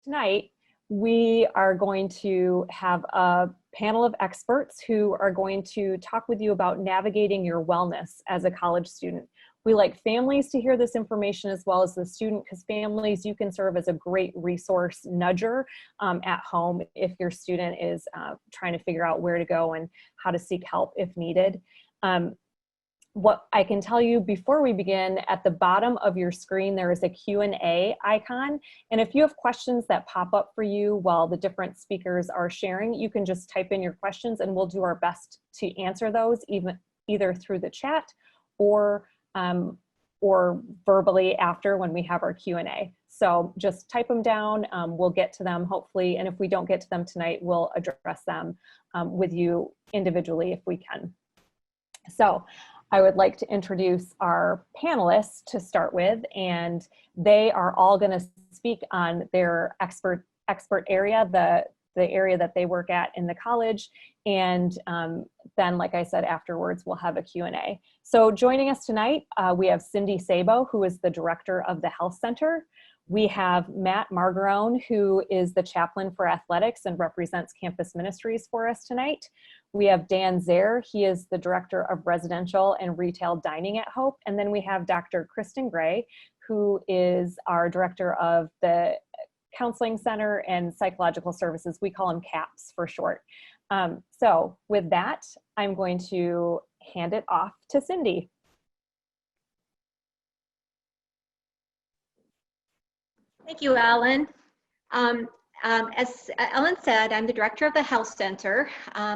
Tonight, we are going to have a panel of experts who are going to talk with you about navigating your wellness as a college student. We like families to hear this information as well as the student, because families, you can serve as a great resource nudger at home if your student is trying to figure out where to go and how to seek help if needed. What I can tell you before we begin, at the bottom of your screen, there is a Q&A icon. And if you have questions that pop up for you while the different speakers are sharing, you can just type in your questions and we'll do our best to answer those either through the chat or verbally after when we have our Q&A. So just type them down, we'll get to them hopefully. And if we don't get to them tonight, we'll address them with you individually if we can. So I would like to introduce our panelists to start with, and they are all going to speak on their expert area, the area that they work at in the college. And then, like I said, afterwards, we'll have a Q&A. So joining us tonight, we have Cindy Sabo, who is the director of the Health Center. We have Matt Margaron, who is the chaplain for athletics and represents campus ministries for us tonight. We have Dan Zehr, he is the director of residential and retail dining at Hope. And then we have Dr. Kristen Gray, who is our director of the Counseling Center and Psychological Services. We call them CAPS for short. So with that, I'm going to hand it off to Cindy. Thank you, Ellen. As Ellen said, I'm the director of the Health Center.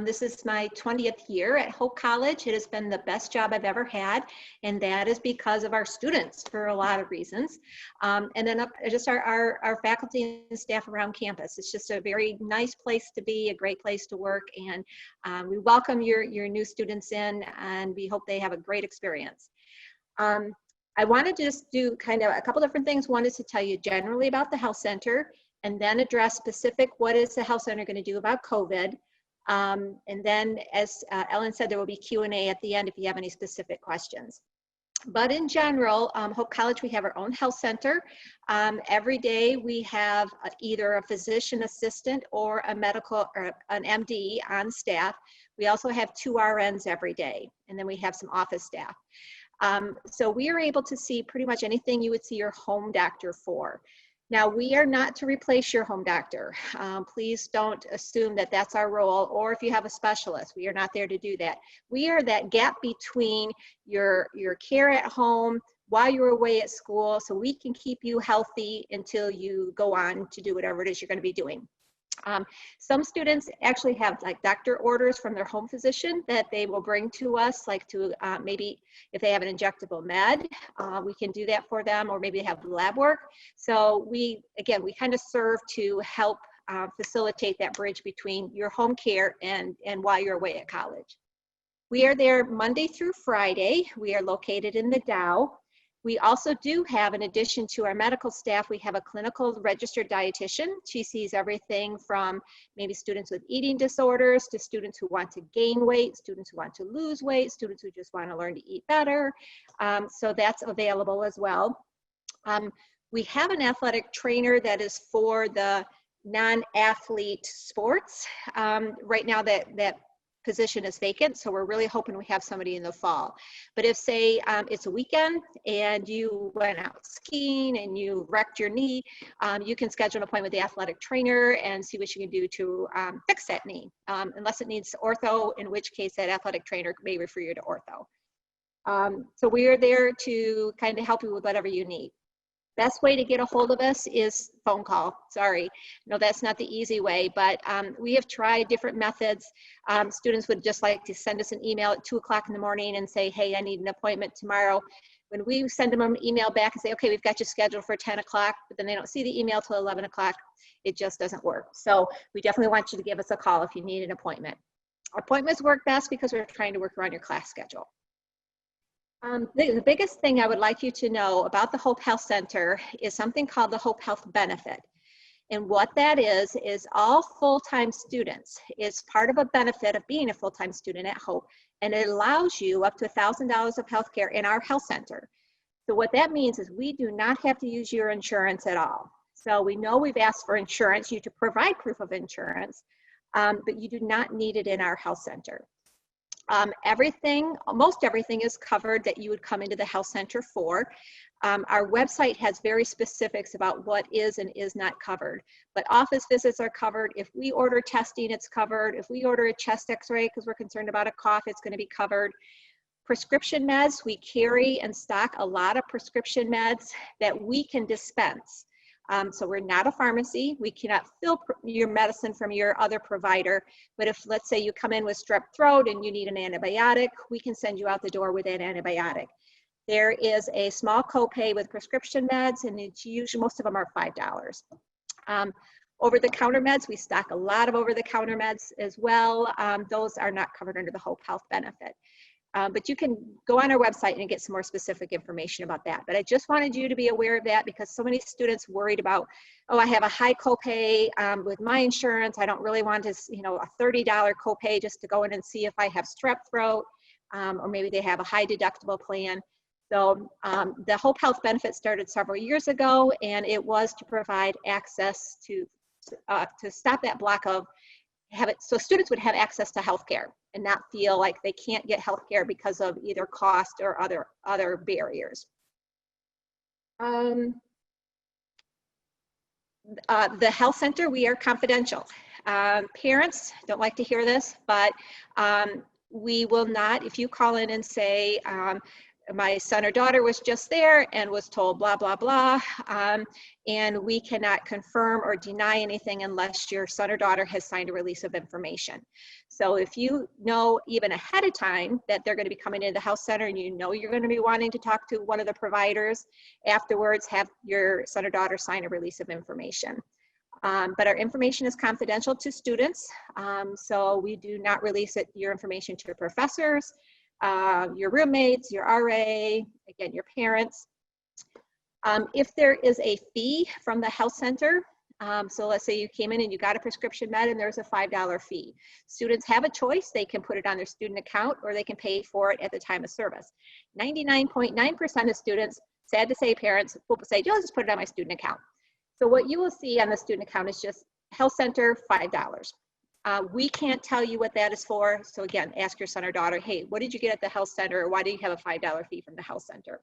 This is my 20th year at Hope College. It has been the best job I've ever had, and that is because of our students for a lot of reasons. And then just our faculty and staff around campus. It's just a very nice place to be, a great place to work, and we welcome your new students in, and we hope they have a great experience. I wanted to just do kind of a couple different things. One is to tell you generally about the Health Center, and then address specific, what is the Health Center going to do about COVID? And then, as Ellen said, there will be Q&A at the end if you have any specific questions. But in general, Hope College, we have our own health center. Every day we have either a physician assistant or a medical or an MD on staff. We also have 2 RNs every day, and then we have some office staff. So we are able to see pretty much anything you would see your home doctor for. Now, we are not to replace your home doctor. Please don't assume that that's our role, or if you have a specialist, we are not there to do that. We are that gap between your care at home while you're away at school, so we can keep you healthy until you go on to do whatever it is you're going to be doing. Some students actually have like doctor orders from their home physician that they will bring to us, like to maybe if they have an injectable med, we can do that for them, or maybe they have lab work. So we kind of serve to help facilitate that bridge between your home care and while you're away at college. We are there Monday through Friday. We are located in the Dow. We also do have, in addition to our medical staff, we have a clinical registered dietitian. She sees everything from maybe students with eating disorders to students who want to gain weight, students who want to lose weight, students who just want to learn to eat better. So that's available as well. We have an athletic trainer that is for the non-athlete sports. Right now that position is vacant, so we're really hoping we have somebody in the fall. But if, say, it's a weekend and you went out skiing and you wrecked your knee, you can schedule an appointment with the athletic trainer and see what you can do to fix that knee, unless it needs ortho, in which case that athletic trainer may refer you to ortho. So we are there to kind of help you with whatever you need. Best way to get a hold of us is phone call. Sorry, no, that's not the easy way, but we have tried different methods. Students would just like to send us an email at 2 o'clock in the morning and say, hey, I need an appointment tomorrow. When we send them an email back and say, okay, we've got you scheduled for 10 o'clock, but then they don't see the email till 11 o'clock, it just doesn't work. So we definitely want you to give us a call if you need an appointment. Appointments work best because we're trying to work around your class schedule. The biggest thing I would like you to know about the Hope Health Center is something called the Hope Health Benefit. And what that is all full-time students. It's part of a benefit of being a full-time student at Hope, and it allows you up to $1,000 of health care in our health center. So what that means is we do not have to use your insurance at all. So we know we've asked for insurance, you to provide proof of insurance, but you do not need it in our health center. Most everything is covered that you would come into the health center for. Our website has very specifics about what is and is not covered, but office visits are covered. If we order testing, it's covered. If we order a chest x-ray because we're concerned about a cough, it's going to be covered. Prescription meds, we carry and stock a lot of prescription meds that we can dispense. So we're not a pharmacy. We cannot fill your medicine from your other provider. But if, let's say, you come in with strep throat and you need an antibiotic, we can send you out the door with that antibiotic. There is a small copay with prescription meds, and it's usually, most of them are $5. Over-the-counter meds, we stock a lot of over-the-counter meds as well. Those are not covered under the Hope Health benefit. But you can go on our website and get some more specific information about that. But I just wanted you to be aware of that because so many students worried about, oh, I have a high copay with my insurance. I don't really want to, a $30 copay just to go in and see if I have strep throat, or maybe they have a high deductible plan. So the Hope Health benefit started several years ago, and it was to provide access to stop that block of so students would have access to healthcare and not feel like they can't get healthcare because of either cost or other barriers. The health center, we are confidential. Parents don't like to hear this, but we will not, if you call in and say, my son or daughter was just there and was told blah, blah, blah, and we cannot confirm or deny anything unless your son or daughter has signed a release of information. So if you know even ahead of time that they're going to be coming into the health center and you know you're going to be wanting to talk to one of the providers, afterwards have your son or daughter sign a release of information. But our information is confidential to students, so we do not release your information to professors, your roommates, your RA, again, your parents. If there is a fee from the health center, so let's say you came in and you got a prescription med and there's a $5 fee. Students have a choice. They can put it on their student account or they can pay for it at the time of service. 99.9% of students, sad to say, parents will say, "I'll just put it on my student account." So what you will see on the student account is just health center, $5. We can't tell you what that is for. So again, ask your son or daughter, hey, what did you get at the health center? Or why do you have a $5 fee from the health center?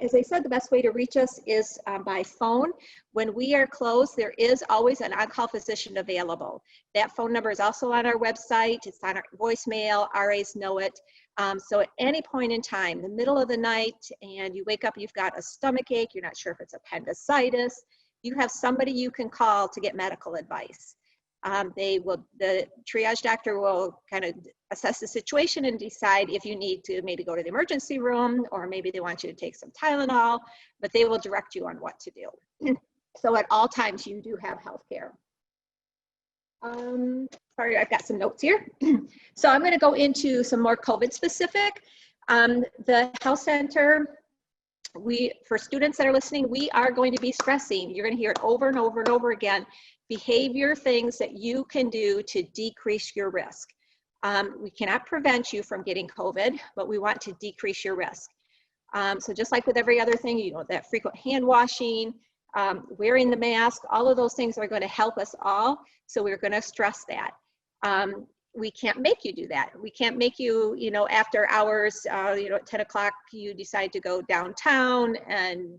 As I said, the best way to reach us is by phone. When we are closed, there is always an on-call physician available. That phone number is also on our website. It's on our voicemail. RAs know it. So at any point in time, the middle of the night, and you wake up, you've got a stomach ache, you're not sure if it's appendicitis, you have somebody you can call to get medical advice. The triage doctor will kind of assess the situation and decide if you need to maybe go to the emergency room, or maybe they want you to take some Tylenol, but they will direct you on what to do. So at all times you do have health care. Sorry, I've got some notes here. So I'm going to go into some more COVID specific. The health center, for students that are listening, we are going to be stressing, you're going to hear it over and over and over again, behavior things that you can do to decrease your risk. We cannot prevent you from getting COVID, but we want to decrease your risk. So just like with every other thing, that frequent hand washing, wearing the mask, all of those things are going to help us all. So we're going to stress that. We can't make you do that. We can't make you, after hours, at 10 o'clock, you decide to go downtown and,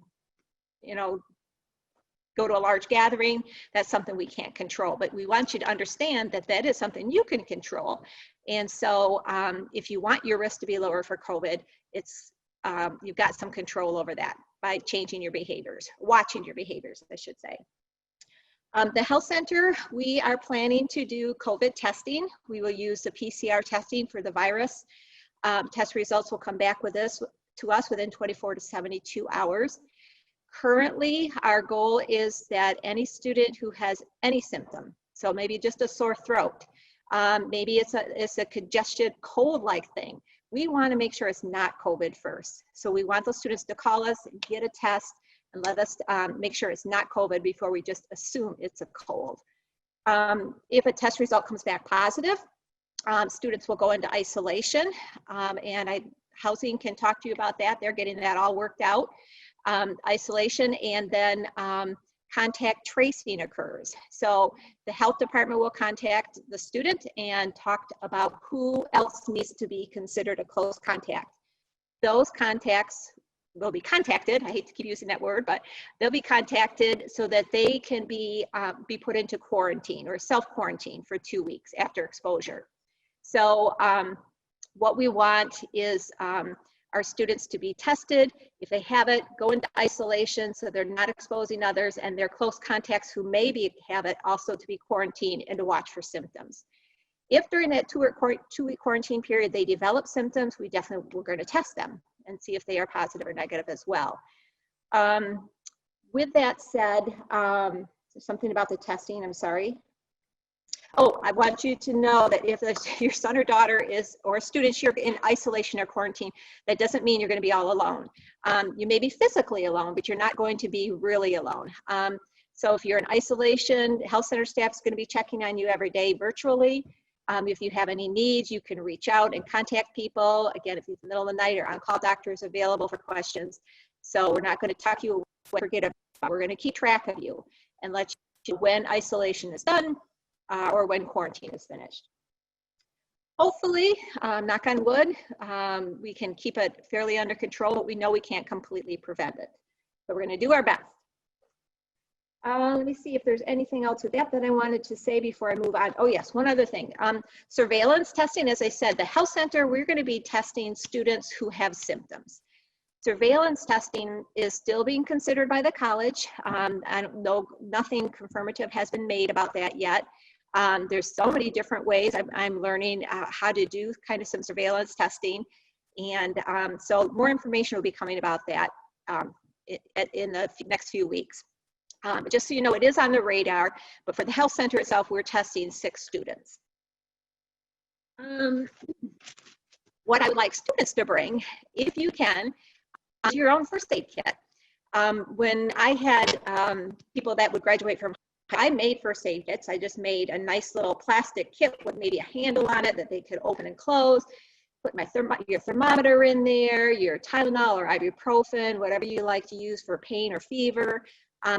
go to a large gathering. That's something we can't control, but we want you to understand that that is something you can control. And so if you want your risk to be lower for COVID, you've got some control over that by changing your behaviors, watching your behaviors, I should say. The health center, we are planning to do COVID testing. We will use the PCR testing for the virus. Test results will come back to us within 24 to 72 hours. Currently, our goal is that any student who has any symptom, so maybe just a sore throat, maybe it's a congested cold-like thing, we want to make sure it's not COVID first. So we want those students to call us, get a test, and let us make sure it's not COVID before we just assume it's a cold. If a test result comes back positive, students will go into isolation, and housing can talk to you about that. They're getting that all worked out. isolation, and then contact tracing occurs. So the health department will contact the student and talk about who else needs to be considered a close contact. Those contacts will be contacted. I hate to keep using that word, but they'll be contacted so that they can be put into quarantine or self-quarantine for 2 weeks after exposure. So what we want is our students to be tested. If they have it, go into isolation so they're not exposing others, and their close contacts who maybe have it also to be quarantined and to watch for symptoms. If during that 2-week quarantine period they develop symptoms, we're going to test them and see if they are positive or negative as well. With that said, something about the testing, I'm sorry. Oh, I want you to know that if your son or daughter is, or students, you're in isolation or quarantine, that doesn't mean you're going to be all alone. You may be physically alone, but you're not going to be really alone. So if you're in isolation, health center staff is going to be checking on you every day virtually. If you have any needs, you can reach out and contact people. Again, if it's the middle of the night, our on-call doctor is available for questions. So we're not going to tuck you away, forget about it. We're going to keep track of you and let you know when isolation is done or when quarantine is finished. Hopefully, knock on wood, we can keep it fairly under control, but we know we can't completely prevent it. So we're going to do our best. Let me see if there's anything else with that I wanted to say before I move on. Oh yes, one other thing. Surveillance testing, as I said, the health center, we're going to be testing students who have symptoms. Surveillance testing is still being considered by the college. I don't know, nothing confirmative has been made about that yet. There's so many different ways. I'm learning how to do kind of some surveillance testing. And so more information will be coming about that in the next few weeks. Just so you know, it is on the radar, but for the health center itself, we're testing 6 students. What I would like students to bring, if you can, is your own first aid kit. When I had people that would graduate from, I made first aid kits. I just made a nice little plastic kit with maybe a handle on it that they could open and close. Put your thermometer in there, your Tylenol or ibuprofen, whatever you like to use for pain or fever.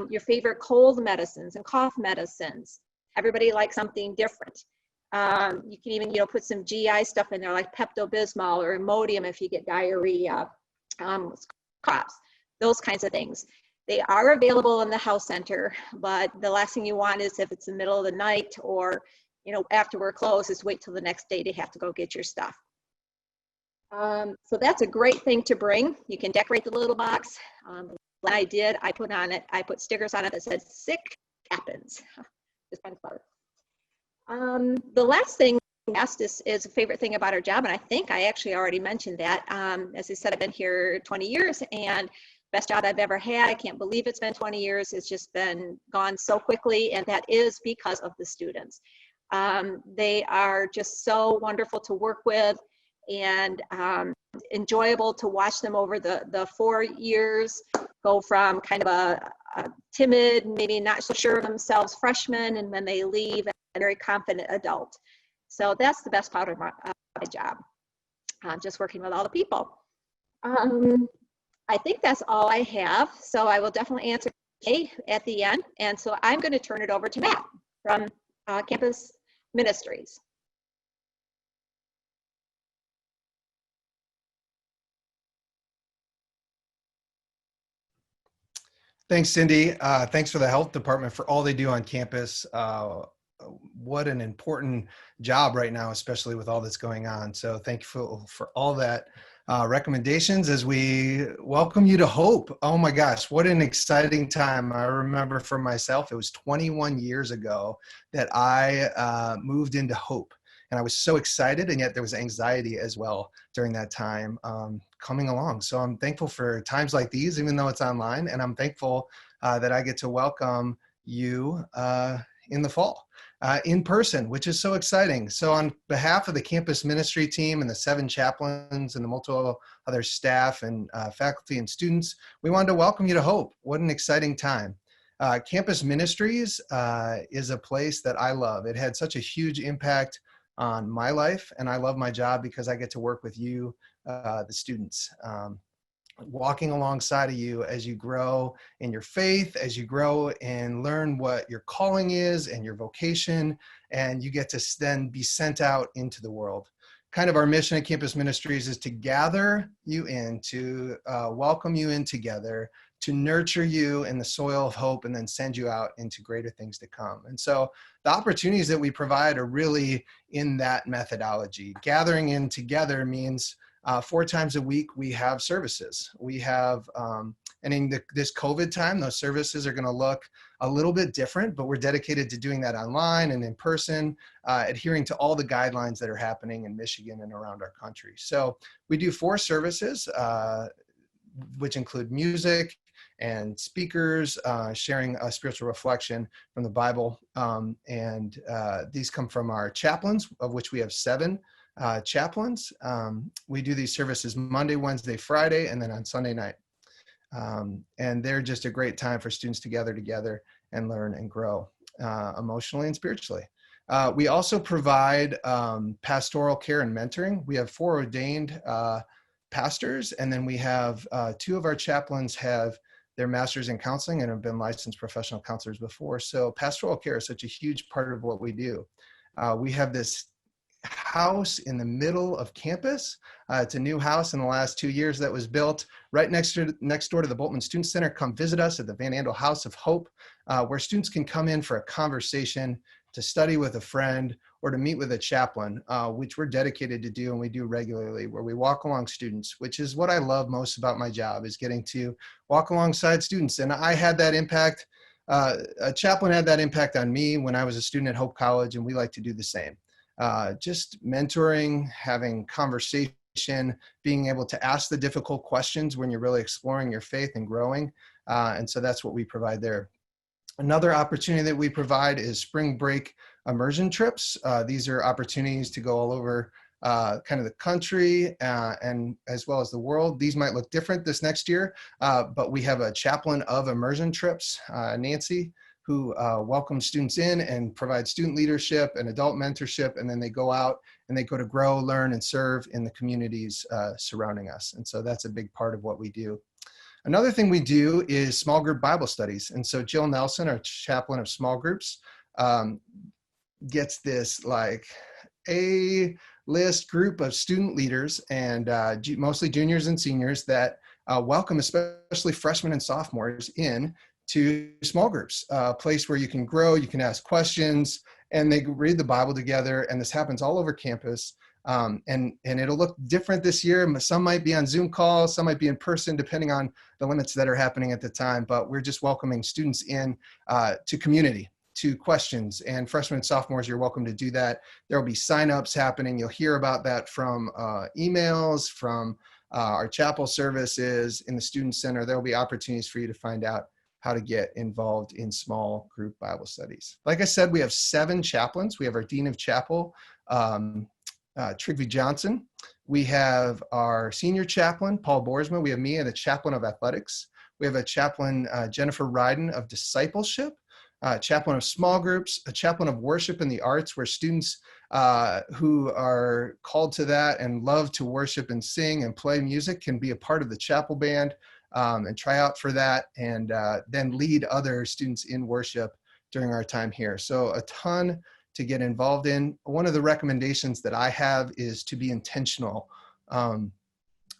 Your favorite cold medicines and cough medicines. Everybody likes something different. You can even, put some GI stuff in there like Pepto-Bismol or Imodium if you get diarrhea, coughs, those kinds of things. They are available in the health center, but the last thing you want is if it's the middle of the night or, after we're closed, is wait till the next day to have to go get your stuff. So that's a great thing to bring. You can decorate the little box. What I did, I put stickers on it that said "sick happens." Just kind of clever. The last thing asked is a favorite thing about our job, and I think I actually already mentioned that. As I said, I've been here 20 years, and best job I've ever had. I can't believe it's been 20 years. It's just been gone so quickly, and that is because of the students. They are just so wonderful to work with, and enjoyable to watch them over the 4 years go from kind of a timid, maybe not so sure of themselves freshman, and when they leave, a very confident adult. So that's the best part of my job, just working with all the people. I think that's all I have. So I will definitely answer at the end. And so I'm going to turn it over to Matt from Campus Ministries. Thanks, Cindy. Thanks for the health department for all they do on campus. What an important job right now, especially with all that's going on. So thank you for all that recommendations as we welcome you to Hope. Oh my gosh, what an exciting time. I remember for myself, it was 21 years ago that I moved into Hope. And I was so excited, and yet there was anxiety as well during that time coming along. So I'm thankful for times like these, even though it's online, and I'm thankful that I get to welcome you in the fall in person, which is so exciting. So on behalf of the campus ministry team and the 7 chaplains and the multiple other staff and faculty and students, we wanted to welcome you to Hope. What an exciting time. Campus Ministries is a place that I love. It had such a huge impact on my life, and I love my job because I get to work with you, the students. walking alongside of you as you grow in your faith, as you grow and learn what your calling is and your vocation, and you get to then be sent out into the world. Kind of our mission at Campus Ministries is to gather you in, to welcome you in together, to nurture you in the soil of hope, and then send you out into greater things to come. And so the opportunities that we provide are really in that methodology. Gathering in together means 4 times a week we have services. We have, and in this COVID time, those services are going to look a little bit different, but we're dedicated to doing that online and in person, adhering to all the guidelines that are happening in Michigan and around our country. So we do 4 services, which include music and speakers, sharing a spiritual reflection from the Bible. And these come from our chaplains, of which we have 7 chaplains. We do these services Monday, Wednesday, Friday, and then on Sunday night. And they're just a great time for students to gather together and learn and grow emotionally and spiritually. We also provide pastoral care and mentoring. We have 4 ordained pastors, and then we have 2 of our chaplains have their master's in counseling and have been licensed professional counselors before. So pastoral care is such a huge part of what we do. We have this house in the middle of campus. It's a new house in the last 2 years that was built right next door to the Boltman Student Center. Come visit us at the Van Andel House of Hope, where students can come in for a conversation, to study with a friend, or to meet with a chaplain, which we're dedicated to do, and we do regularly, where we walk along students, which is what I love most about my job, is getting to walk alongside students. And I had that impact, a chaplain had that impact on me when I was a student at Hope College, and we like to do the same. Just mentoring, having conversation, being able to ask the difficult questions when you're really exploring your faith and growing. And so that's what we provide there. Another opportunity that we provide is spring break immersion trips. These are opportunities to go all over kind of the country and as well as the world. These might look different this next year, but we have a chaplain of immersion trips, Nancy, who welcomes students in and provides student leadership and adult mentorship, and then they go out and they go to grow, learn, and serve in the communities surrounding us. And so that's a big part of what we do. Another thing we do is small group Bible studies. And so Jill Nelson, our chaplain of small groups, gets this like A-list group of student leaders and mostly juniors and seniors that welcome especially freshmen and sophomores in to small groups, a place where you can grow, you can ask questions, and they read the Bible together. And this happens all over campus. And it'll look different this year. Some might be on Zoom calls, some might be in person, depending on the limits that are happening at the time. But we're just welcoming students in to community, to questions. And freshmen and sophomores, you're welcome to do that. There will be signups happening. You'll hear about that from emails, from our chapel services in the Student Center. There will be opportunities for you to find out how to get involved in small group Bible studies. Like I said, we have 7 chaplains. We have our Dean of Chapel, Trigby Johnson. We have our senior chaplain, Paul Boersma. We have me, and a chaplain of athletics. We have a chaplain, Jennifer Ryden, of discipleship, a chaplain of small groups, a chaplain of worship and the arts, where students who are called to that and love to worship and sing and play music can be a part of the chapel band and try out for that, and then lead other students in worship during our time here. So a ton to get involved in. One of the recommendations that I have is to be intentional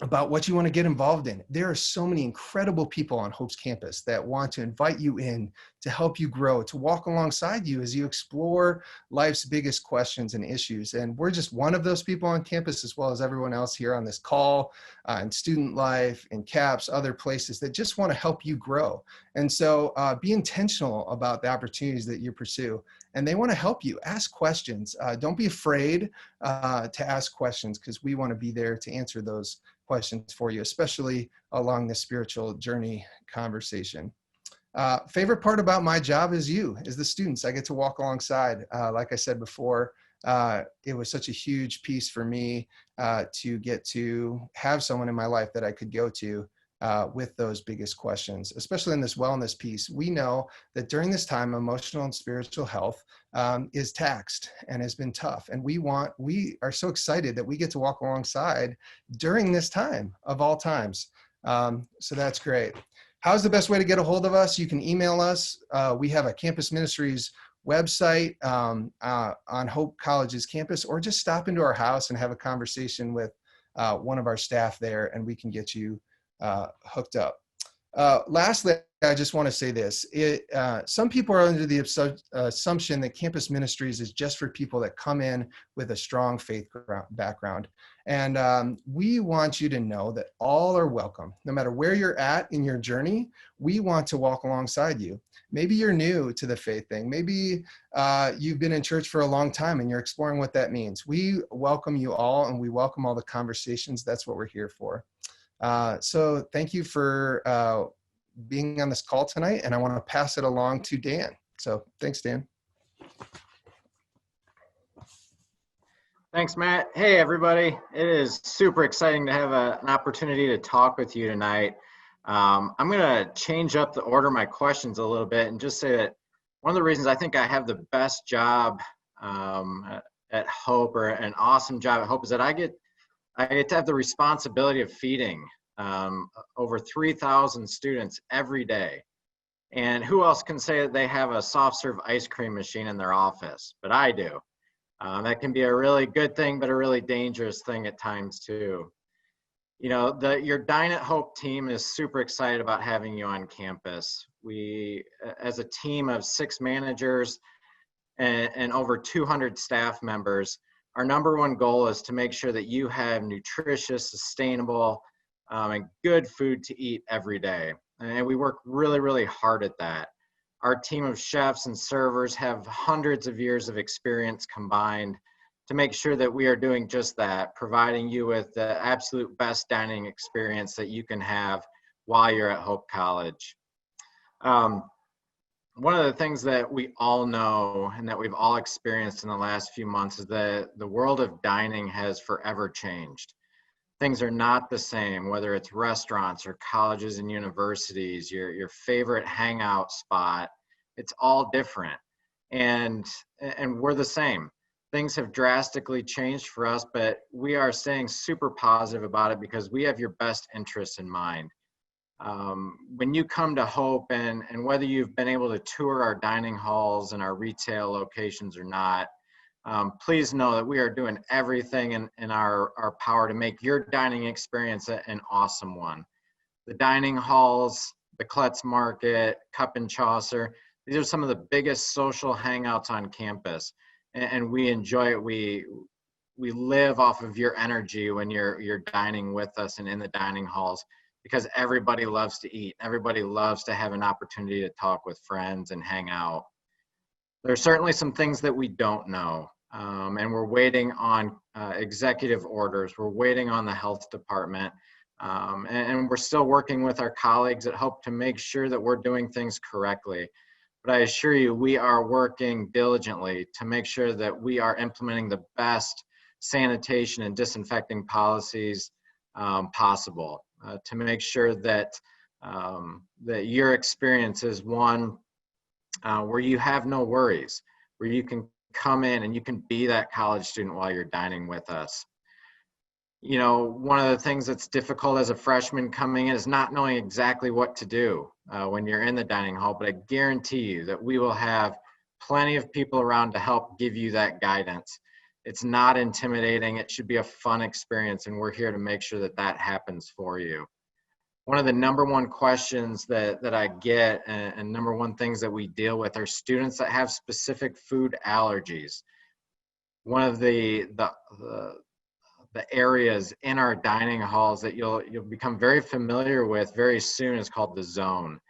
about what you want to get involved in. There are so many incredible people on Hope's campus that want to invite you in, to help you grow, to walk alongside you as you explore life's biggest questions and issues. And we're just one of those people on campus, as well as everyone else here on this call, in student life, in CAPS, other places that just want to help you grow. And so be intentional about the opportunities that you pursue. And they want to help you. Ask questions. Don't be afraid to ask questions, because we want to be there to answer those questions for you, especially along the spiritual journey conversation. Favorite part about my job is the students. I get to walk alongside. Like I said before, it was such a huge piece for me to get to have someone in my life that I could go to with those biggest questions, especially in this wellness piece. We know that during this time, emotional and spiritual health is taxed and has been tough. And we are so excited that we get to walk alongside during this time of all times. So that's great. How's the best way to get a hold of us? You can email us. We have a Campus Ministries website on Hope College's campus, or just stop into our house and have a conversation with one of our staff there, and we can get you hooked up. Lastly, I just want to say this. Some people are under the assumption that Campus Ministries is just for people that come in with a strong faith background. And we want you to know that all are welcome. No matter where you're at in your journey, we want to walk alongside you. Maybe you're new to the faith thing. Maybe you've been in church for a long time and you're exploring what that means. We welcome you all, and we welcome all the conversations. That's what we're here for. So thank you for being on this call tonight, and I want to pass it along to Dan. So thanks, Dan. Thanks, Matt. Hey, everybody. It is super exciting to have an opportunity to talk with you tonight. I'm going to change up the order of my questions a little bit and just say that one of the reasons I think I have the best job at Hope, or an awesome job at Hope, is that I get to have the responsibility of feeding over 3,000 students every day. And who else can say that they have a soft serve ice cream machine in their office? But I do. That can be a really good thing, but a really dangerous thing at times too. You know, your Dine at Hope team is super excited about having you on campus. We, as a team of 6 managers and over 200 staff members, our number one goal is to make sure that you have nutritious, sustainable, and good food to eat every day. And we work really, really hard at that. Our team of chefs and servers have hundreds of years of experience combined to make sure that we are doing just that, providing you with the absolute best dining experience that you can have while you're at Hope College. One of the things that we all know and that we've all experienced in the last few months is that the world of dining has forever changed. Things are not the same, whether it's restaurants or colleges and universities, your favorite hangout spot, it's all different. And we're the same. Things have drastically changed for us, but we are staying super positive about it because we have your best interests in mind. When you come to Hope, and whether you've been able to tour our dining halls and our retail locations or not, please know that we are doing everything in our power to make your dining experience an awesome one. The dining halls, the Klutz Market, Cup and Chaucer, these are some of the biggest social hangouts on campus, and we enjoy it. We live off of your energy when you're dining with us and in the dining halls, because everybody loves to eat. Everybody loves to have an opportunity to talk with friends and hang out. There's certainly some things that we don't know, and we're waiting on executive orders. We're waiting on the health department, and we're still working with our colleagues at Hope to make sure that we're doing things correctly. But I assure you, we are working diligently to make sure that we are implementing the best sanitation and disinfecting policies possible, to make sure that that your experience is one where you have no worries, where you can come in and you can be that college student while you're dining with us. You know, one of the things that's difficult as a freshman coming in is not knowing exactly what to do when you're in the dining hall, but I guarantee you that we will have plenty of people around to help give you that guidance. It's not intimidating. It should be a fun experience, and we're here to make sure that that happens for you. One of the number one questions that I get, and number one things that we deal with, are students that have specific food allergies. One of the areas in our dining halls that you'll become very familiar with very soon is called the zone.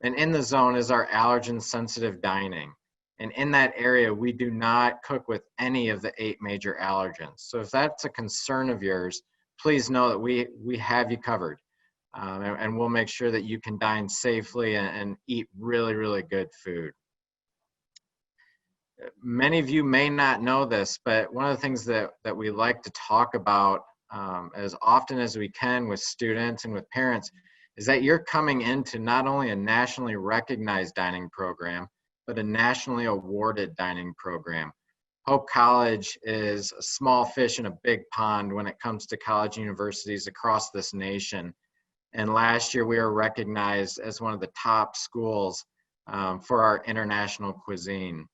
And in the zone is our allergen sensitive dining. And in that area, we do not cook with any of the 8 major allergens. So if that's a concern of yours, please know that we have you covered. And we'll make sure that you can dine safely and eat really, really good food. Many of you may not know this, but one of the things that we like to talk about as often as we can with students and with parents is that you're coming into not only a nationally recognized dining program, but a nationally awarded dining program. Hope College is a small fish in a big pond when it comes to college universities across this nation. And last year we were recognized as one of the top schools for our international cuisine.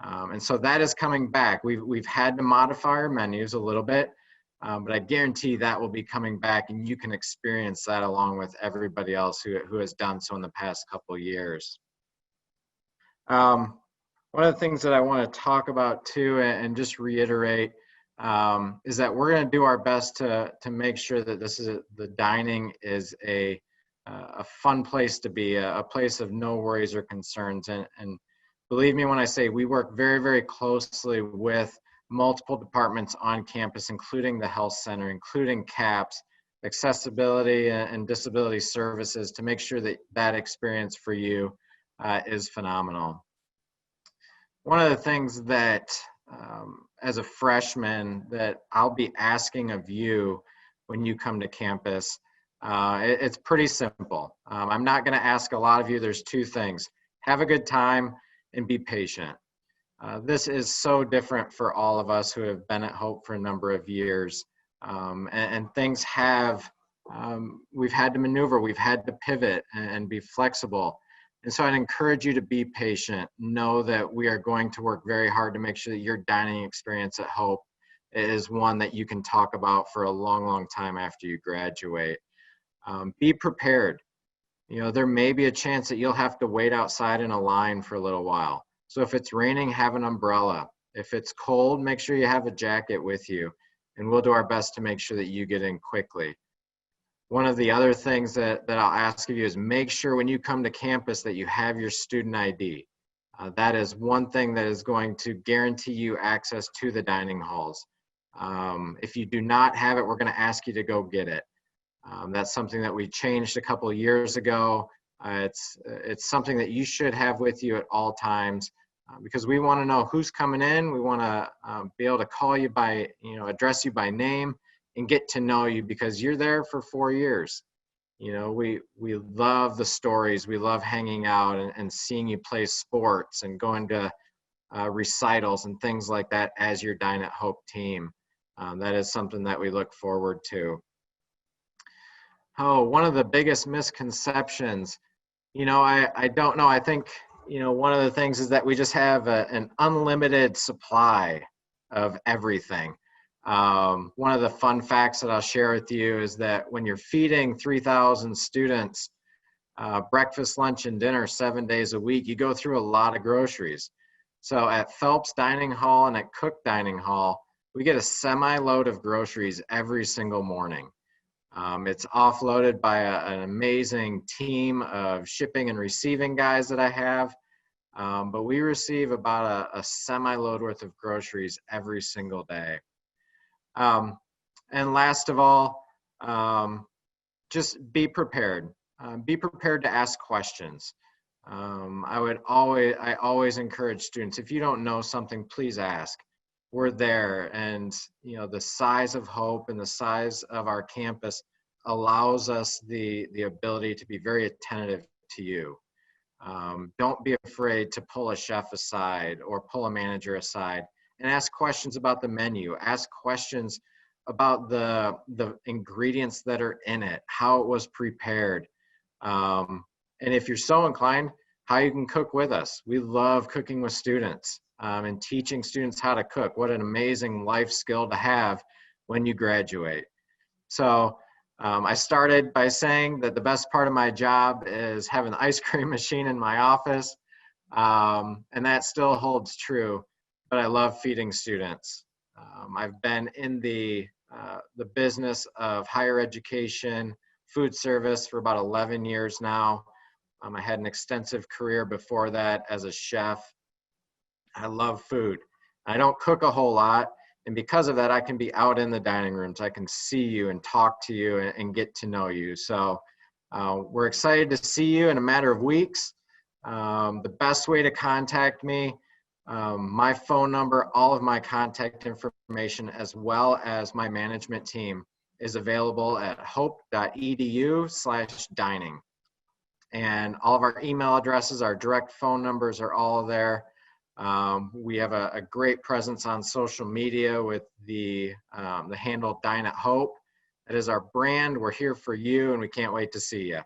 And so that is coming back. We've had to modify our menus a little bit, but I guarantee that will be coming back, and you can experience that along with everybody else who has done so in the past couple of years. One of the things that I want to talk about too, and just reiterate, is that we're going to do our best to make sure that the dining is a fun place to be, a place of no worries or concerns. And believe me when I say we work very, very closely with multiple departments on campus, including the health center, including CAPS, accessibility and disability services, to make sure that that experience for you is phenomenal. One of the things that as a freshman that I'll be asking of you when you come to campus, it's pretty simple. I'm not going to ask a lot of you. There's two things: have a good time and be patient. This is so different for all of us who have been at Hope for a number of years, and things have, we've had to maneuver, we've had to pivot and be flexible. And so I'd encourage you to be patient. Know that we are going to work very hard to make sure that your dining experience at Hope is one that you can talk about for a long, long time after you graduate. Be prepared. You know, there may be a chance that you'll have to wait outside in a line for a little while. So if it's raining, have an umbrella. If it's cold, make sure you have a jacket with you, and we'll do our best to make sure that you get in quickly. One of the other things that I'll ask of you is make sure when you come to campus that you have your student ID. That is one thing that is going to guarantee you access to the dining halls. If you do not have it, we're going to ask you to go get it. That's something that we changed a couple of years ago. It's something that you should have with you at all times, because we want to know who's coming in. We want to be able to call you by, address you by name and get to know you, because you're there for 4 years. You know, we love the stories. We love hanging out and seeing you play sports and going to recitals and things like that as your Dine at Hope team. That is something that we look forward to. Oh, one of the biggest misconceptions, I don't know. I think, one of the things is that we just have an unlimited supply of everything. One of the fun facts that I'll share with you is that when you're feeding 3,000 students breakfast, lunch, and dinner 7 days a week, you go through a lot of groceries. So at Phelps Dining Hall and at Cook Dining Hall, we get a semi-load of groceries every single morning. It's offloaded by an amazing team of shipping and receiving guys that I have, but we receive about a semi-load worth of groceries every single day. And last of all, just be prepared. Be prepared to ask questions. I always encourage students, if you don't know something, please ask. We're there, and the size of Hope and the size of our campus allows us the ability to be very attentive to you. Don't be afraid to pull a chef aside or pull a manager aside and ask questions about the menu. Ask questions about the ingredients that are in it, how it was prepared. And if you're so inclined, how you can cook with us. We love cooking with students and teaching students how to cook. What an amazing life skill to have when you graduate. So I started by saying that the best part of my job is having the ice cream machine in my office, and that still holds true, but I love feeding students. I've been in the business of higher education, food service for about 11 years now. I had an extensive career before that as a chef. I love food. I don't cook a whole lot, and because of that, I can be out in the dining rooms. I can see you and talk to you and get to know you. So we're excited to see you in a matter of weeks. The best way to contact me, my phone number, all of my contact information, as well as my management team, is available at hope.edu/dining. And all of our email addresses, our direct phone numbers are all there. We have a great presence on social media with the handle Dine at Hope, It is our brand. We're here for you, and we can't wait to see you.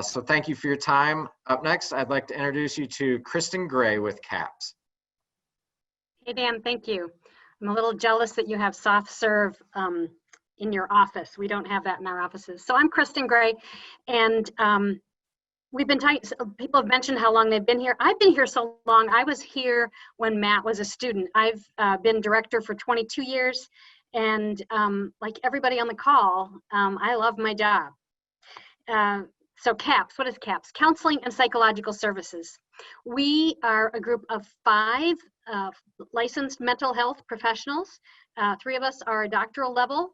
So thank you for your time. Up next, I'd like to introduce you to Kristen Gray with CAPS. Hey, Dan, thank you. I'm a little jealous that you have soft serve in your office. We don't have that in our offices. So I'm Kristen Gray, and we've been people have mentioned how long they've been here. I've been here so long. I was here when Matt was a student. I've been director for 22 years, and like everybody on the call, I love my job. So CAPS, what is CAPS? Counseling and Psychological Services. We are a group of 5 licensed mental health professionals. 3 of us are doctoral level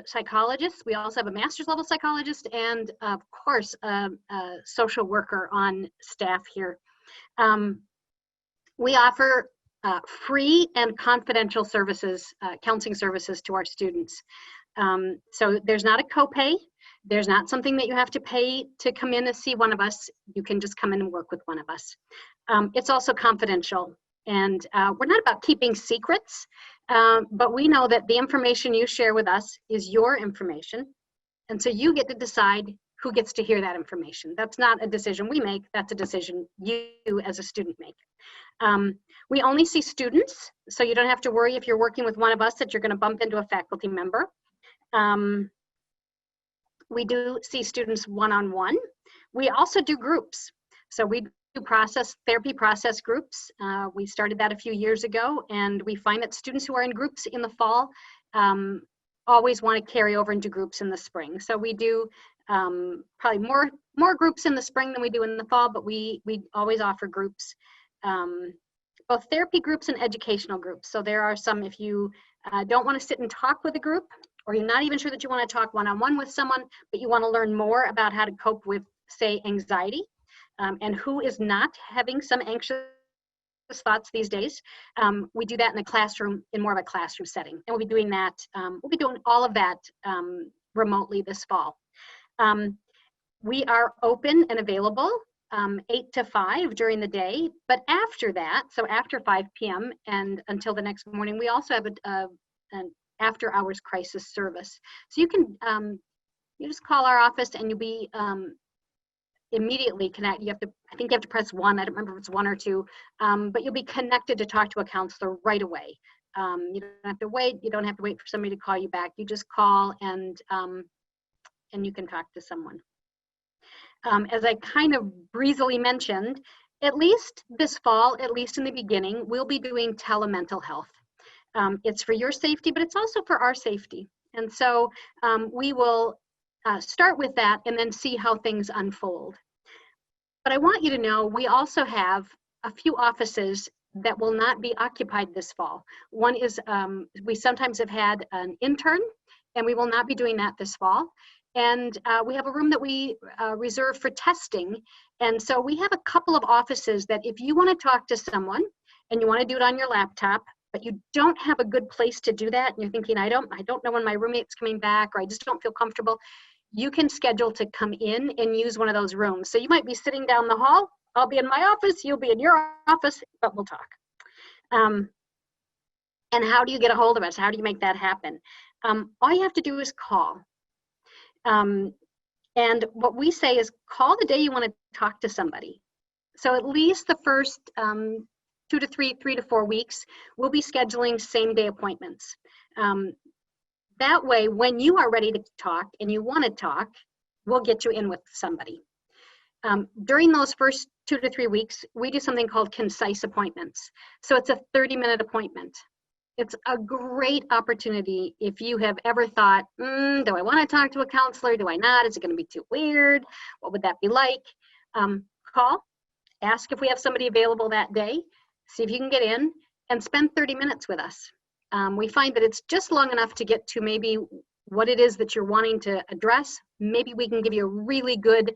psychologists. We also have a master's level psychologist and of course a social worker on staff here. We offer free and confidential services, counseling services to our students. So there's not a copay. There's not something that you have to pay to come in and see one of us. You can just come in and work with one of us. It's also confidential, and we're not about keeping secrets, but we know that the information you share with us is your information, and so you get to decide who gets to hear that information. That's not a decision we make, that's a decision you as a student make. We only see students, so you don't have to worry if you're working with one of us that you're gonna bump into a faculty member. We do see students one-on-one. We also do groups. So we do therapy process groups. We started that a few years ago, and we find that students who are in groups in the fall always want to carry over into groups in the spring. So we do probably more groups in the spring than we do in the fall, but we always offer groups, both therapy groups and educational groups. So there are some, if you don't want to sit and talk with a group, or you're not even sure that you want to talk one-on-one with someone, but you want to learn more about how to cope with, say, anxiety, and who is not having some anxious thoughts these days. We do that in the classroom, in more of a classroom setting. And we'll be doing that, we'll be doing all of that remotely this fall. We are open and available 8 to 5 during the day, but after that, so after 5 p.m. and until the next morning, we also have an after hours crisis service. So you can, you just call our office and you'll be immediately connect. I think you have to press 1. I don't remember if it's 1 or 2, but you'll be connected to talk to a counselor right away. You don't have to wait. You don't have to wait for somebody to call you back. You just call and you can talk to someone. As I kind of breezily mentioned, at least this fall, at least in the beginning, we'll be doing telemental health. It's for your safety, but it's also for our safety. And so we will start with that and then see how things unfold. But I want you to know we also have a few offices that will not be occupied this fall. One is we sometimes have had an intern, and we will not be doing that this fall. And we have a room that we reserve for testing. And so we have a couple of offices that if you want to talk to someone and you want to do it on your laptop, but you don't have a good place to do that, and you're thinking, I don't know when my roommate's coming back, or I just don't feel comfortable, you can schedule to come in and use one of those rooms. So you might be sitting down the hall, I'll be in my office, you'll be in your office, but we'll talk. And how do you get a hold of us? How do you make that happen? All you have to do is call. And what we say is call the day you want to talk to somebody. So at least the first 3 to 4 weeks, we'll be scheduling same day appointments. That way, when you are ready to talk and you want to talk, we'll get you in with somebody. During those first 2 to 3 weeks, we do something called concise appointments. So it's a 30-minute appointment. It's a great opportunity if you have ever thought, do I want to talk to a counselor? Do I not? Is it going to be too weird? What would that be like? Call, ask if we have somebody available that day, see if you can get in, and spend 30 minutes with us. We find that it's just long enough to get to maybe what it is that you're wanting to address. Maybe we can give you a really good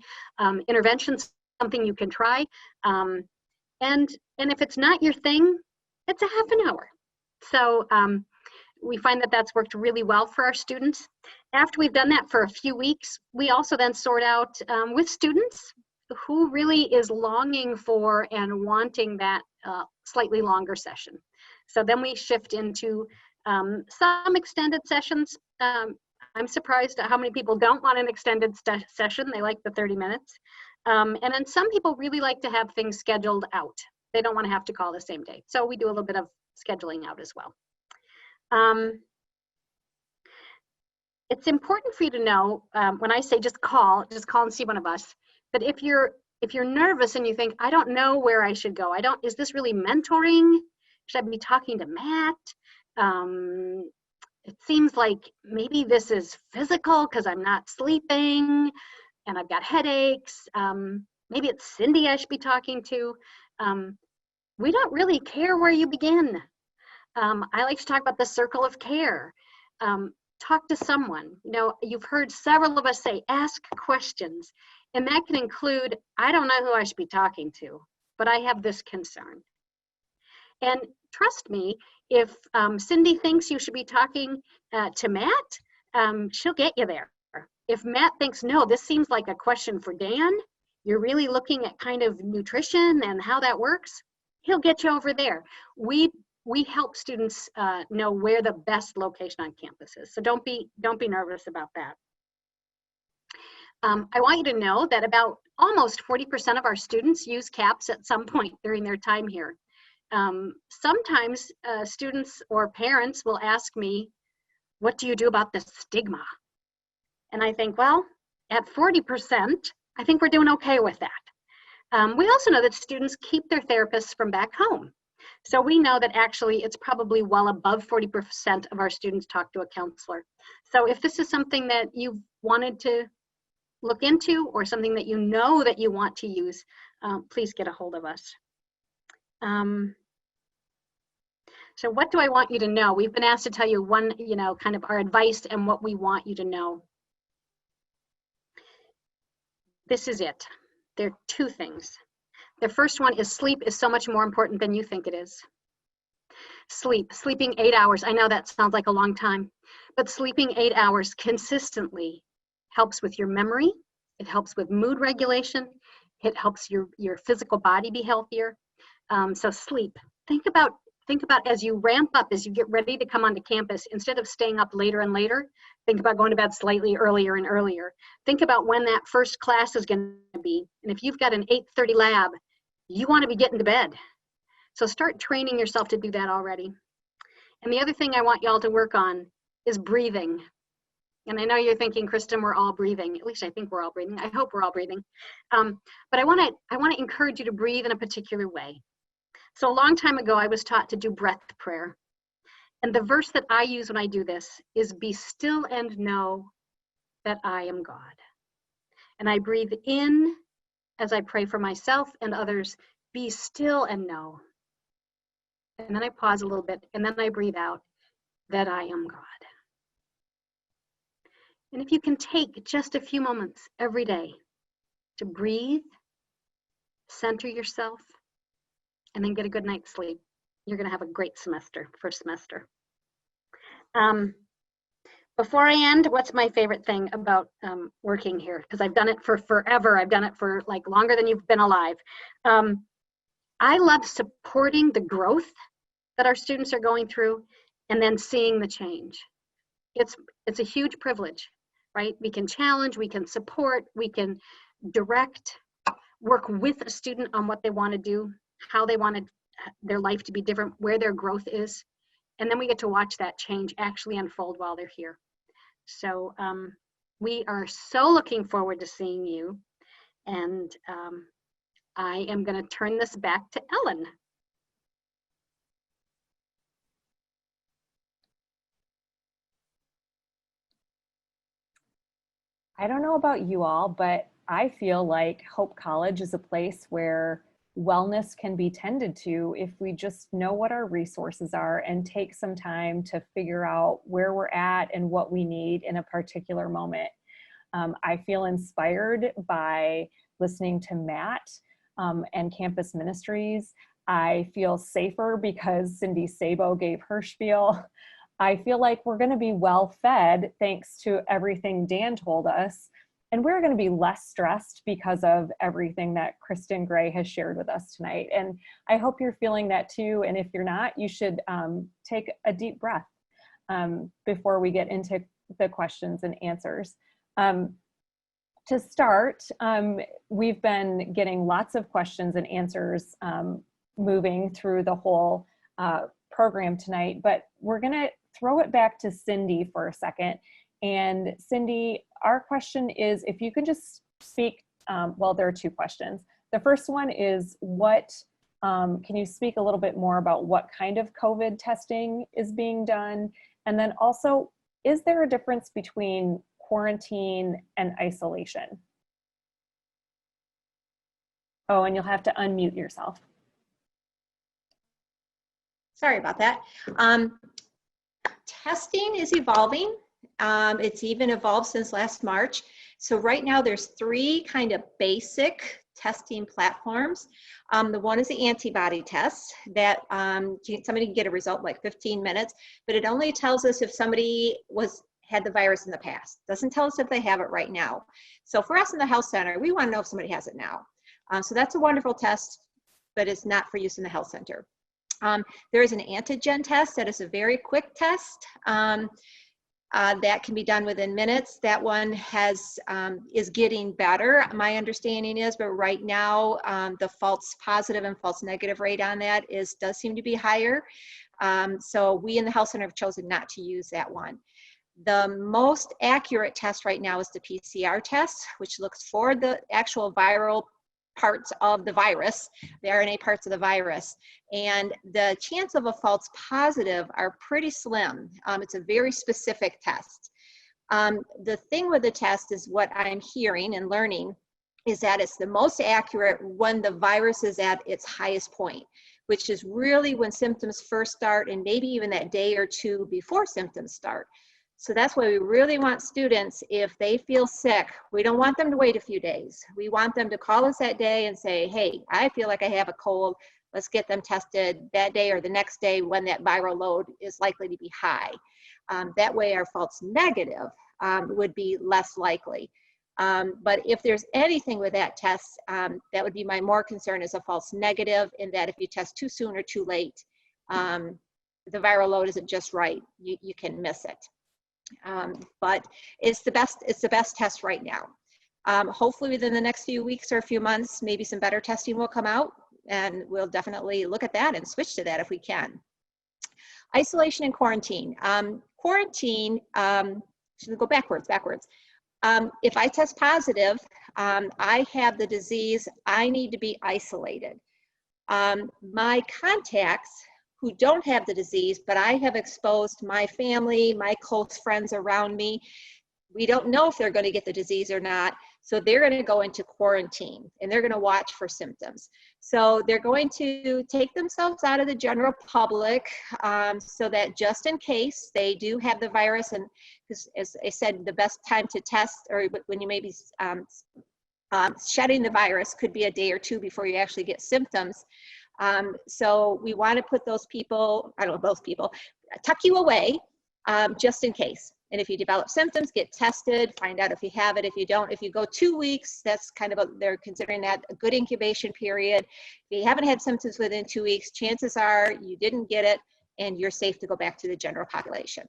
intervention, something you can try. And if it's not your thing, it's a half an hour. So we find that that's worked really well for our students. After we've done that for a few weeks, we also then sort out with students who really is longing for and wanting that slightly longer session. So then we shift into some extended sessions. I'm surprised at how many people don't want an extended session. They like the 30 minutes. And then some people really like to have things scheduled out. They don't want to have to call the same day. So we do a little bit of scheduling out as well. It's important for you to know, when I say just call and see one of us. But if you're nervous and you think, I don't know where I should go, is this really mentoring? Should I be talking to Matt? It seems like maybe this is physical because I'm not sleeping and I've got headaches. Maybe it's Cindy I should be talking to. We don't really care where you begin. I like to talk about the circle of care. Talk to someone. You know, you've heard several of us say, ask questions. And that can include, I don't know who I should be talking to, but I have this concern. And trust me, if Cindy thinks you should be talking to Matt, she'll get you there. If Matt thinks, no, this seems like a question for Dan, you're really looking at kind of nutrition and how that works, he'll get you over there. We help students know where the best location on campus is. So don't be nervous about that. I want you to know that about almost 40% of our students use CAPS at some point during their time here. Sometimes students or parents will ask me, what do you do about the stigma? And I think, well, at 40%, I think we're doing okay with that. We also know that students keep their therapists from back home. So we know that actually it's probably well above 40% of our students talk to a counselor. So if this is something that you've wanted to look into or something that you know that you want to use, please get a hold of us. So what do I want you to know? We've been asked to tell you kind of our advice and what we want you to know. This is it. There are two things. The first one is sleep is so much more important than you think it is. Sleeping 8 hours. I know that sounds like a long time, but sleeping 8 hours consistently helps with your memory. It helps with mood regulation. It helps your physical body be healthier. So sleep. Think about as you ramp up, as you get ready to come onto campus, instead of staying up later and later, think about going to bed slightly earlier and earlier. Think about when that first class is going to be. And if you've got an 8:30 lab, you want to be getting to bed. So start training yourself to do that already. And the other thing I want y'all to work on is breathing. And I know you're thinking, Kristen, we're all breathing. At least I think we're all breathing. I hope we're all breathing. But I want to encourage you to breathe in a particular way. So a long time ago, I was taught to do breath prayer. And the verse that I use when I do this is, be still and know that I am God. And I breathe in as I pray for myself and others, be still and know. And then I pause a little bit, and then I breathe out that I am God. And if you can take just a few moments every day to breathe, center yourself, and then get a good night's sleep, you're going to have a great semester, first semester. Before I end, what's my favorite thing about working here? Because I've done it for forever. I've done it for like longer than you've been alive. I love supporting the growth that our students are going through and then seeing the change. It's a huge privilege, right? We can challenge, we can support, we can direct, work with a student on what they want to do, how they want their life to be different, where their growth is. And then we get to watch that change actually unfold while they're here. So we are so looking forward to seeing you. And I am going to turn this back to Ellen. I don't know about you all, but I feel like Hope College is a place where wellness can be tended to if we just know what our resources are and take some time to figure out where we're at and what we need in a particular moment. I feel inspired by listening to Matt and Campus Ministries. I feel safer because Cindy Sabo gave her spiel. I feel like we're going to be well fed thanks to everything Dan told us. And we're going to be less stressed because of everything that Kristen Gray has shared with us tonight. And I hope you're feeling that too. And if you're not, you should take a deep breath before we get into the questions and answers. To start, we've been getting lots of questions and answers moving through the whole program tonight, but we're gonna throw it back to Cindy for a second. And Cindy, our question is, if you can just speak, well, there are two questions. The first one is can you speak a little bit more about what kind of COVID testing is being done? And then also, is there a difference between quarantine and isolation? Oh, and you'll have to unmute yourself. Sorry about that. Testing is evolving. It's even evolved since last March. So right now there's 3 kind of basic testing platforms. The one is the antibody test that somebody can get a result in like 15 minutes, but it only tells us if somebody had the virus in the past. Doesn't tell us if they have it right now. So for us in the health center, we want to know if somebody has it now. So that's a wonderful test, but it's not for use in the health center. There is an antigen test that is a very quick test that can be done within minutes. That one is getting better, my understanding is, but right now the false positive and false negative rate on that does seem to be higher. So we in the health center have chosen not to use that one. The most accurate test right now is the PCR test, which looks for the actual viral parts of the virus, the RNA parts of the virus. And the chance of a false positive are pretty slim. It's a very specific test. The thing with the test is what I'm hearing and learning is that it's the most accurate when the virus is at its highest point, which is really when symptoms first start and maybe even that day or two before symptoms start. So that's why we really want students, if they feel sick, we don't want them to wait a few days. We want them to call us that day and say, hey, I feel like I have a cold. Let's get them tested that day or the next day when that viral load is likely to be high. That way our false negative would be less likely. But if there's anything with that test, that would be my more concern is a false negative, in that if you test too soon or too late, the viral load isn't just right. You can miss it. But it's the best test right now. Hopefully within the next few weeks or a few months, maybe some better testing will come out, and we'll definitely look at that and switch to that if we can. Isolation and quarantine. Quarantine, should go backwards. If I test positive, I have the disease, I need to be isolated. My contacts who don't have the disease, but I have exposed my family, my close friends around me, we don't know if they're going to get the disease or not. So they're going to go into quarantine and they're going to watch for symptoms. So they're going to take themselves out of the general public so that just in case they do have the virus, and as I said, the best time to test, or when you may be shedding the virus, could be a day or two before you actually get symptoms. So we want to put those people, tuck you away just in case. And if you develop symptoms, get tested, find out if you have it. If you don't, if you go 2 weeks, that's kind of they're considering that a good incubation period. If you haven't had symptoms within 2 weeks, chances are you didn't get it and you're safe to go back to the general population.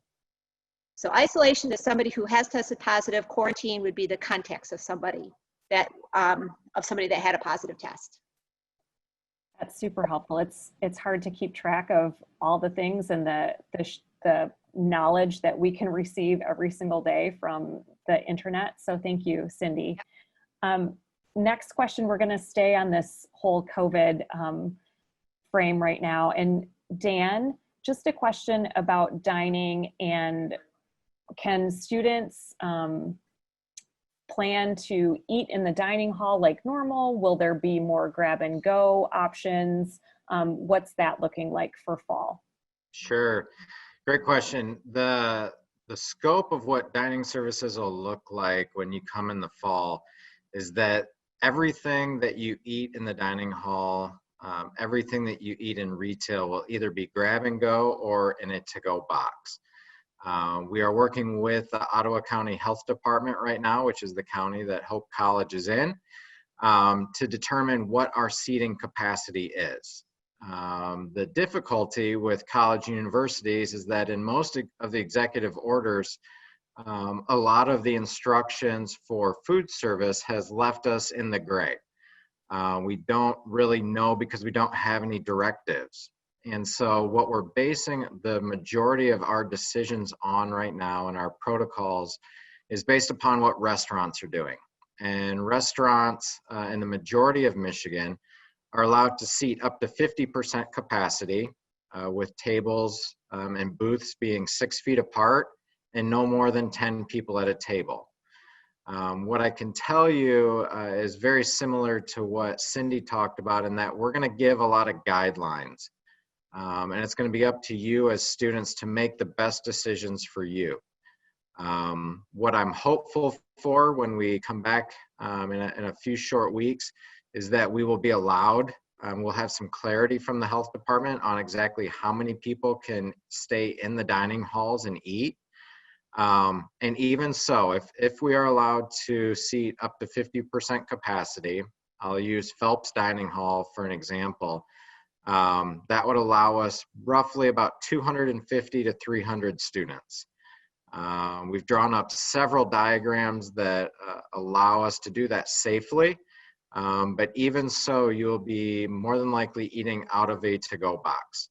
So isolation is somebody who has tested positive. Quarantine would be the contacts of somebody that had a positive test. That's super helpful. It's hard to keep track of all the things and the knowledge that we can receive every single day from the internet. So thank you, Cindy. Next question, we're going to stay on this whole COVID frame right now. And Dan, just a question about dining, and can students plan to eat in the dining hall like normal? Will there be more grab and go options? What's that looking like for fall? Sure, great question. The scope of what dining services will look like when you come in the fall is that everything that you eat in the dining hall, everything that you eat in retail will either be grab and go or in a to-go box. We are working with the Ottawa County Health Department right now, which is the county that Hope College is in, to determine what our seating capacity is. The difficulty with college and universities is that in most of the executive orders, a lot of the instructions for food service has left us in the gray. We don't really know because we don't have any directives. And so what we're basing the majority of our decisions on right now and our protocols is based upon what restaurants are doing. And restaurants in the majority of Michigan are allowed to seat up to 50% capacity with tables and booths being 6 feet apart and no more than 10 people at a table. What I can tell you is very similar to what Cindy talked about, in that we're going to give a lot of guidelines. And it's going to be up to you as students to make the best decisions for you. What I'm hopeful for when we come back in a few short weeks is that we will be allowed, we'll have some clarity from the health department on exactly how many people can stay in the dining halls and eat. And even so, if we are allowed to seat up to 50% capacity, I'll use Phelps Dining Hall for an example. That would allow us roughly about 250 to 300 students. We've drawn up several diagrams that allow us to do that safely. But even so, you'll be more than likely eating out of a to-go box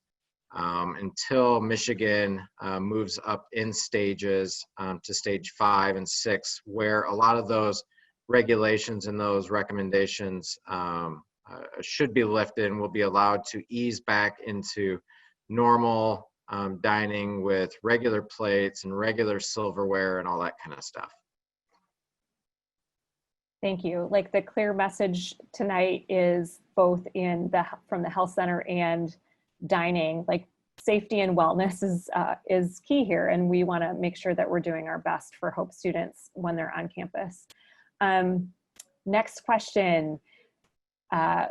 until Michigan moves up in stages to stage 5 and 6, where a lot of those regulations and those recommendations should be lifted, and we'll be allowed to ease back into normal dining with regular plates and regular silverware and all that kind of stuff. Thank you. Like, the clear message tonight is both from the health center and dining. Like, safety and wellness is key here, and we want to make sure that we're doing our best for Hope students when they're on campus. Next question,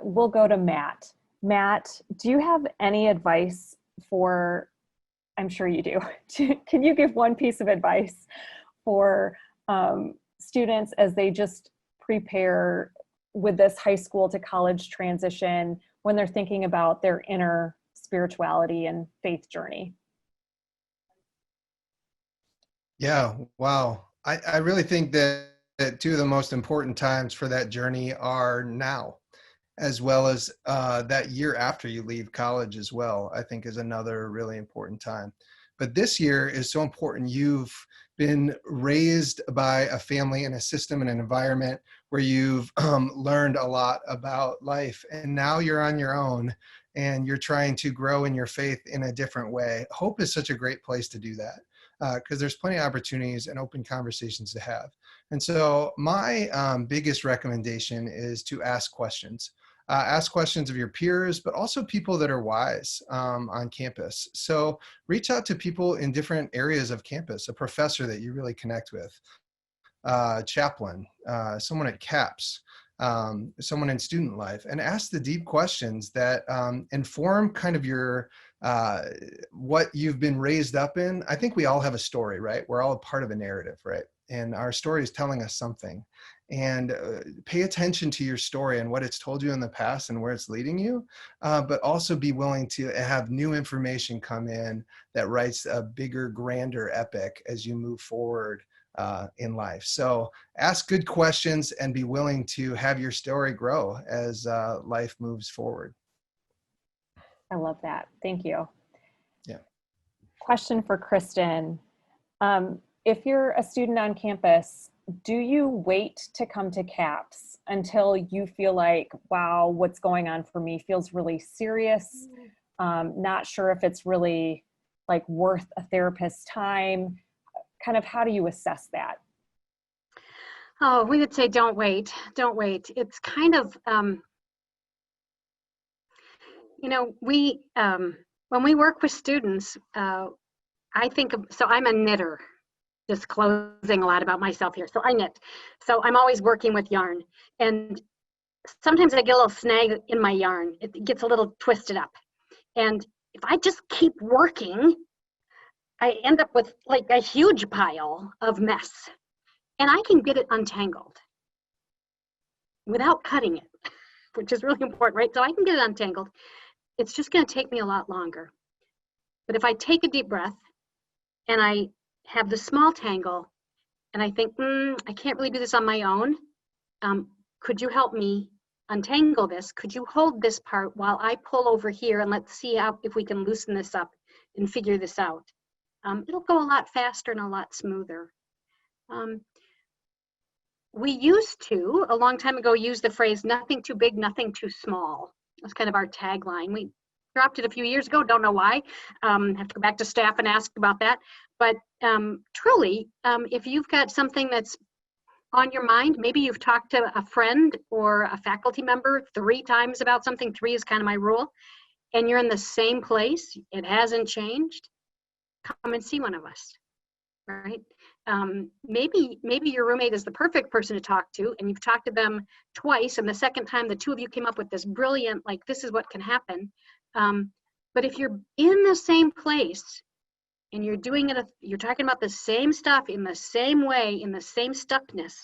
we'll go to Matt. Matt, do you have any advice for, I'm sure you do, can you give one piece of advice for students as they just prepare with this high school to college transition, when they're thinking about their inner spirituality and faith journey? Yeah, wow. I really think that two of the most important times for that journey are now, as well as that year after you leave college as well, I think is another really important time. But this year is so important. You've been raised by a family and a system and an environment where you've learned a lot about life, and now you're on your own and you're trying to grow in your faith in a different way. Hope is such a great place to do that because there's plenty of opportunities and open conversations to have. And so my biggest recommendation is to ask questions. Ask questions of your peers, but also people that are wise on campus. So reach out to people in different areas of campus, a professor that you really connect with, chaplain, someone at CAPS, someone in student life, and ask the deep questions that inform kind of your what you've been raised up in. I think we all have a story, right? We're all a part of a narrative, right? And our story is telling us something. And pay attention to your story and what it's told you in the past and where it's leading you, but also be willing to have new information come in that writes a bigger, grander epic as you move forward in life. So ask good questions and be willing to have your story grow as life moves forward. I love that. Thank you. Yeah. Question for Kristen. If you're a student on campus, do you wait to come to CAPS until you feel like, wow, what's going on for me feels really serious? Not sure if it's really like worth a therapist's time. Kind of, how do you assess that? Oh, we would say don't wait. Don't wait. It's kind of, you know, when we work with students, I think of, so I'm a knitter. Disclosing a lot about myself here. So I knit. So I'm always working with yarn. And sometimes I get a little snag in my yarn. It gets a little twisted up. And if I just keep working, I end up with like a huge pile of mess. And I can get it untangled without cutting it, which is really important, right? So I can get it untangled. It's just going to take me a lot longer. But if I take a deep breath and I have the small tangle and I think, I can't really do this on my own. Could you help me untangle this? Could you hold this part while I pull over here, and let's see if we can loosen this up and figure this out. It'll go a lot faster and a lot smoother. We used to, a long time ago, use the phrase, nothing too big, nothing too small. That's kind of our tagline. We dropped it a few years ago, don't know why. Have to go back to staff and ask about that. But truly, if you've got something that's on your mind, maybe you've talked to a friend or a faculty member 3 times about something, 3 is kind of my rule, and you're in the same place, it hasn't changed, come and see one of us, right? Maybe your roommate is the perfect person to talk to, and you've talked to them twice, and the second time the 2 of you came up with this brilliant, like, this is what can happen. But if you're in the same place and you're doing it, you're talking about the same stuff in the same way, in the same stuckness,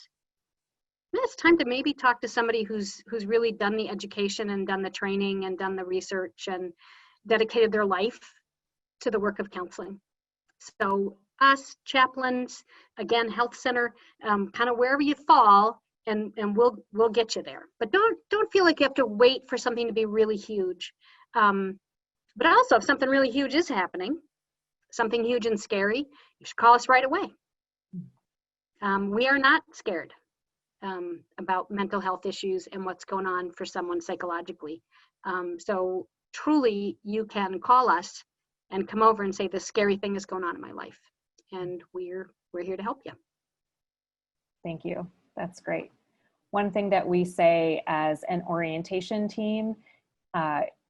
then it's time to maybe talk to somebody who's really done the education and done the training and done the research and dedicated their life to the work of counseling. So us, chaplains, again, health center, kind of wherever you fall, and we'll get you there. But don't feel like you have to wait for something to be really huge. But also, if something really huge is happening, something huge and scary, you should call us right away. We are not scared about mental health issues and what's going on for someone psychologically. So truly, you can call us and come over and say, this scary thing is going on in my life. And we're here to help you. Thank you. That's great. One thing that we say as an orientation team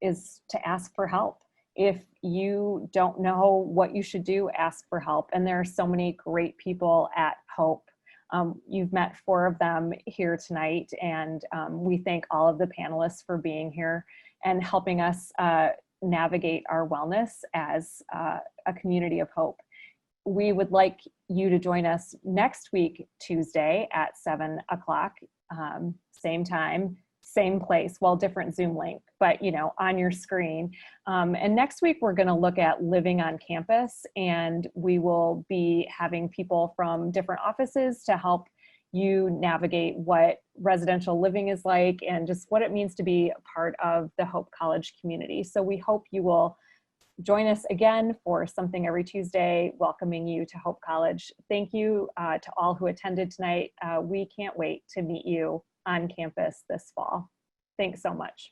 is to ask for help. If you don't know what you should do, ask for help. And there are so many great people at Hope. You've met 4 of them here tonight, and we thank all of the panelists for being here and helping us navigate our wellness as a community of hope. We would like you to join us next week, Tuesday at 7 o'clock, same time, same place, well, different Zoom link, but on your screen. And next week, we're gonna look at living on campus, and we will be having people from different offices to help you navigate what residential living is like and just what it means to be a part of the Hope College community. So we hope you will join us again for Something Every Tuesday, welcoming you to Hope College. Thank you to all who attended tonight. We can't wait to meet you on campus this fall. Thanks so much.